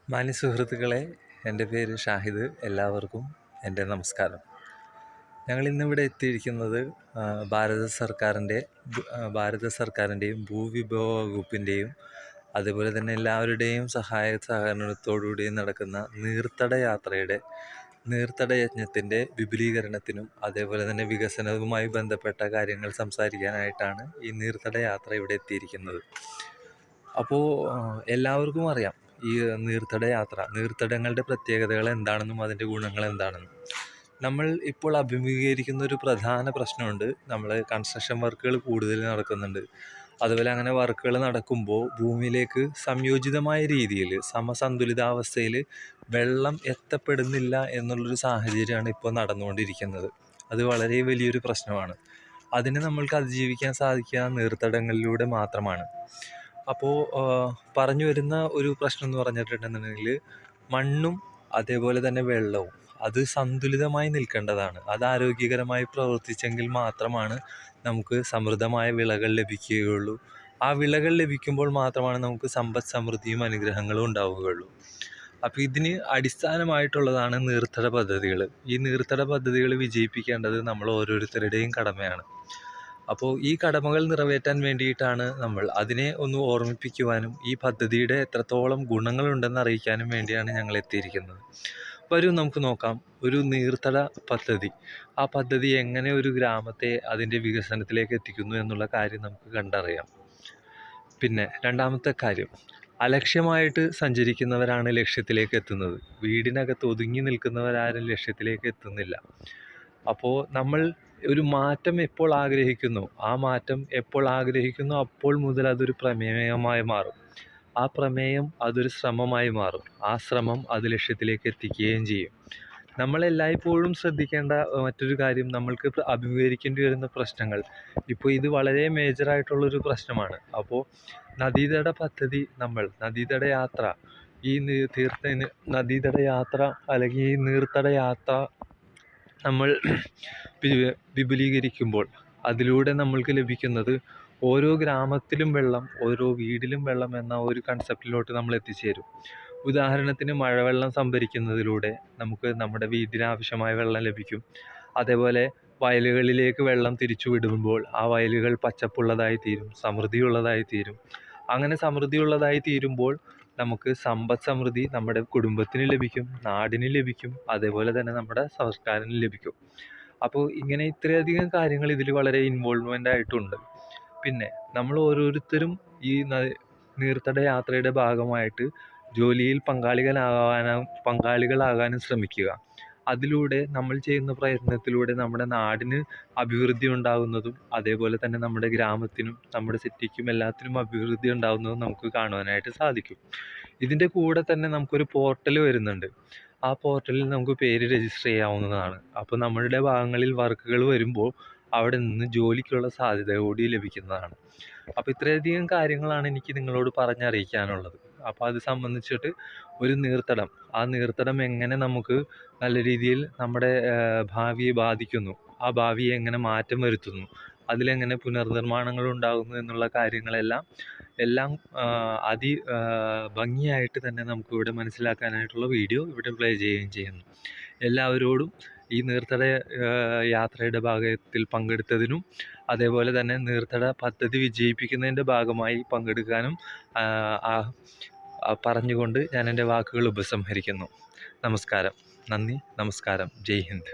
മാന്യ സുഹൃത്തുക്കളെ, എൻ്റെ പേര് ഷാഹിദ്. എല്ലാവർക്കും എൻ്റെ നമസ്കാരം. ഞങ്ങളിന്നിവിടെ എത്തിയിരിക്കുന്നത് ഭാരത സർക്കാരിൻ്റെയും ഭൂവിഭവ വകുപ്പിൻ്റെയും അതുപോലെ തന്നെ എല്ലാവരുടെയും സഹകരണത്തോടുകൂടി നടക്കുന്ന നീർത്തട യജ്ഞത്തിൻ്റെ വിപുലീകരണത്തിനും അതേപോലെ തന്നെ വികസനവുമായി ബന്ധപ്പെട്ട കാര്യങ്ങൾ സംസാരിക്കാനായിട്ടാണ് ഈ നീർത്തട യാത്ര ഇവിടെ എത്തിയിരിക്കുന്നത്. അപ്പോൾ എല്ലാവർക്കും അറിയാം ഈ നീർത്തടങ്ങളുടെ പ്രത്യേകതകൾ എന്താണെന്നും അതിൻ്റെ ഗുണങ്ങൾ എന്താണെന്നും. നമ്മൾ ഇപ്പോൾ അഭിമുഖീകരിക്കുന്ന ഒരു പ്രധാന പ്രശ്നമുണ്ട്. നമ്മൾ കൺസ്ട്രക്ഷൻ വർക്കുകൾ കൂടുതൽ നടക്കുന്നുണ്ട്. അതുപോലെ അങ്ങനെ വർക്കുകൾ നടക്കുമ്പോൾ ഭൂമിയിലേക്ക് സംയോജിതമായ രീതിയിൽ സമസന്തുലിതാവസ്ഥയിൽ വെള്ളം എത്തപ്പെടുന്നില്ല എന്നുള്ളൊരു സാഹചര്യമാണ് ഇപ്പോൾ നടന്നുകൊണ്ടിരിക്കുന്നത്. അത് വളരെ വലിയൊരു പ്രശ്നമാണ്. അതിനെ നമ്മൾക്ക് അതിജീവിക്കാൻ സാധിക്കുക നീർത്തടങ്ങളിലൂടെ മാത്രമാണ്. അപ്പോൾ പറഞ്ഞു വരുന്ന ഒരു പ്രശ്നം എന്ന് പറഞ്ഞിട്ടുണ്ടെന്നുണ്ടെങ്കിൽ മണ്ണും അതേപോലെ തന്നെ വെള്ളവും അത് സന്തുലിതമായി നിൽക്കേണ്ടതാണ്. അത് ആരോഗ്യകരമായി പ്രവർത്തിച്ചെങ്കിൽ മാത്രമാണ് നമുക്ക് സമൃദ്ധമായ വിളകൾ ലഭിക്കുകയുള്ളൂ. ആ വിളകൾ ലഭിക്കുമ്പോൾ മാത്രമാണ് നമുക്ക് സമ്പദ് സമൃദ്ധിയും അനുഗ്രഹങ്ങളും ഉണ്ടാവുകയുള്ളൂ. അപ്പോൾ ഇതിന് അടിസ്ഥാനമായിട്ടുള്ളതാണ് നീർത്തട പദ്ധതികൾ. ഈ നീർത്തട പദ്ധതികൾ വിജയിപ്പിക്കേണ്ടത് നമ്മൾ ഓരോരുത്തരുടെയും കടമയാണ്. അപ്പോൾ ഈ കടമകൾ നിറവേറ്റാൻ വേണ്ടിയിട്ടാണ് നമ്മൾ അതിനെ ഒന്ന് ഓർമ്മിപ്പിക്കുവാനും ഈ പദ്ധതിയുടെ എത്രത്തോളം ഗുണങ്ങളുണ്ടെന്ന് അറിയിക്കാനും വേണ്ടിയാണ് ഞങ്ങൾ എത്തിയിരിക്കുന്നത്. വരൂ നമുക്ക് നോക്കാം ഒരു നീർത്തട പദ്ധതി. ആ പദ്ധതി എങ്ങനെ ഒരു ഗ്രാമത്തെ അതിൻ്റെ വികസനത്തിലേക്ക് എത്തിക്കുന്നു എന്നുള്ള കാര്യം നമുക്ക് കണ്ടറിയാം. പിന്നെ രണ്ടാമത്തെ കാര്യം, അലക്ഷ്യമായിട്ട് സഞ്ചരിക്കുന്നവരാണ് ലക്ഷ്യത്തിലേക്ക് എത്തുന്നത്. വീടിനകത്ത് ഒതുങ്ങി നിൽക്കുന്നവരാരും ലക്ഷ്യത്തിലേക്ക് എത്തുന്നില്ല. അപ്പോൾ നമ്മൾ ഒരു മാറ്റം എപ്പോൾ ആഗ്രഹിക്കുന്നു, അപ്പോൾ മുതൽ അതൊരു പ്രമേയമായി മാറും. ആ പ്രമേയം അതൊരു ശ്രമമായി മാറും. ആ ശ്രമം അത് ലക്ഷ്യത്തിലേക്ക് എത്തിക്കുകയും ചെയ്യും. നമ്മളെല്ലായ്പ്പോഴും ശ്രദ്ധിക്കേണ്ട മറ്റൊരു കാര്യം, നമ്മൾക്ക് അഭിമുഖീകരിക്കേണ്ടി വരുന്ന പ്രശ്നങ്ങൾ. ഇപ്പോൾ ഇത് വളരെ മേജറായിട്ടുള്ളൊരു പ്രശ്നമാണ്. അപ്പോൾ നദീതട യാത്ര അല്ലെങ്കിൽ ഈ നീർത്തട യാത്ര നമ്മൾ വിപുലീകരിക്കുമ്പോൾ അതിലൂടെ നമ്മൾക്ക് ലഭിക്കുന്നത് ഓരോ ഗ്രാമത്തിലും വെള്ളം, ഓരോ വീടിലും വെള്ളം എന്ന ഒരു കൺസെപ്റ്റിലോട്ട് നമ്മൾ എത്തിച്ചേരും. ഉദാഹരണത്തിന് മഴവെള്ളം സംഭരിക്കുന്നതിലൂടെ നമുക്ക് നമ്മുടെ വീടിനാവശ്യമായ വെള്ളം ലഭിക്കും. അതേപോലെ വയലുകളിലേക്ക് വെള്ളം തിരിച്ചു വിടുമ്പോൾ ആ വയലുകൾ പച്ചപ്പുള്ളതായി തീരും, സമൃദ്ധിയുള്ളതായി തീരും. അങ്ങനെ സമൃദ്ധിയുള്ളതായി തീരുമ്പോൾ നമുക്ക് സമ്പദ് സമൃദ്ധി നമ്മുടെ കുടുംബത്തിന് ലഭിക്കും, നാടിന് ലഭിക്കും, അതേപോലെ തന്നെ നമ്മുടെ സർക്കാരിന് ലഭിക്കും. അപ്പോൾ ഇങ്ങനെ ഇത്രയധികം കാര്യങ്ങൾ ഇതിൽ വളരെ ഇൻവോൾവ്മെൻ്റ് ആയിട്ടുണ്ട്. പിന്നെ നമ്മൾ ഓരോരുത്തരും ഈ നീർത്തട യാത്രയുടെ ഭാഗമായിട്ട് ജോലിയിൽ പങ്കാളികളാകാനും ശ്രമിക്കുക. അതിലൂടെ നമ്മൾ ചെയ്യുന്ന പ്രയത്നത്തിലൂടെ നമ്മുടെ നാടിന് അഭിവൃദ്ധി ഉണ്ടാകുന്നതും അതേപോലെ തന്നെ നമ്മുടെ ഗ്രാമത്തിനും നമ്മുടെ സിറ്റിക്കും എല്ലാത്തിനും അഭിവൃദ്ധി ഉണ്ടാകുന്നതും നമുക്ക് കാണുവാനായിട്ട് സാധിക്കും. ഇതിൻ്റെ കൂടെ തന്നെ നമുക്കൊരു പോർട്ടൽ വരുന്നുണ്ട്. ആ പോർട്ടലിൽ നമുക്ക് പേര് രജിസ്റ്റർ ചെയ്യാവുന്നതാണ്. അപ്പോൾ നമ്മളുടെ ഭാഗങ്ങളിൽ വർക്കുകൾ വരുമ്പോൾ അവിടെ നിന്ന് ജോലിക്കുള്ള സാധ്യത കൂടി ലഭിക്കുന്നതാണ്. അപ്പോൾ ഇത്രയധികം കാര്യങ്ങളാണ് എനിക്ക് നിങ്ങളോട് പറഞ്ഞറിയിക്കാനുള്ളത്. അപ്പോൾ അത് സംബന്ധിച്ചിട്ട് ആ നീർത്തടം എങ്ങനെ നമുക്ക് നല്ല രീതിയിൽ നമ്മുടെ ഭാവിയെ ബാധിക്കുന്നു, ആ ഭാവിയെ എങ്ങനെ മാറ്റം വരുത്തുന്നു, അതിലെങ്ങനെ പുനർനിർമ്മാണങ്ങൾ ഉണ്ടാകുന്നു എന്നുള്ള കാര്യങ്ങളെല്ലാം ഭംഗിയായിട്ട് തന്നെ നമുക്കിവിടെ മനസ്സിലാക്കാനായിട്ടുള്ള വീഡിയോ ഇവിടെ പ്ലേ ചെയ്യുകയും ചെയ്യുന്നു. എല്ലാവരോടും ഈ നീർത്തട യാത്രയുടെ ഭാഗത്തിൽ പങ്കെടുത്തതിനും അതേപോലെ തന്നെ നീർത്തട പദ്ധതി വിജയിപ്പിക്കുന്നതിൻ്റെ ഭാഗമായി പങ്കെടുക്കാനും പറഞ്ഞുകൊണ്ട് ഞാൻ എൻ്റെ വാക്കുകൾ ഉപസംഹരിക്കുന്നു. നമസ്കാരം. നന്ദി. നമസ്കാരം. ജയ് ഹിന്ദ്.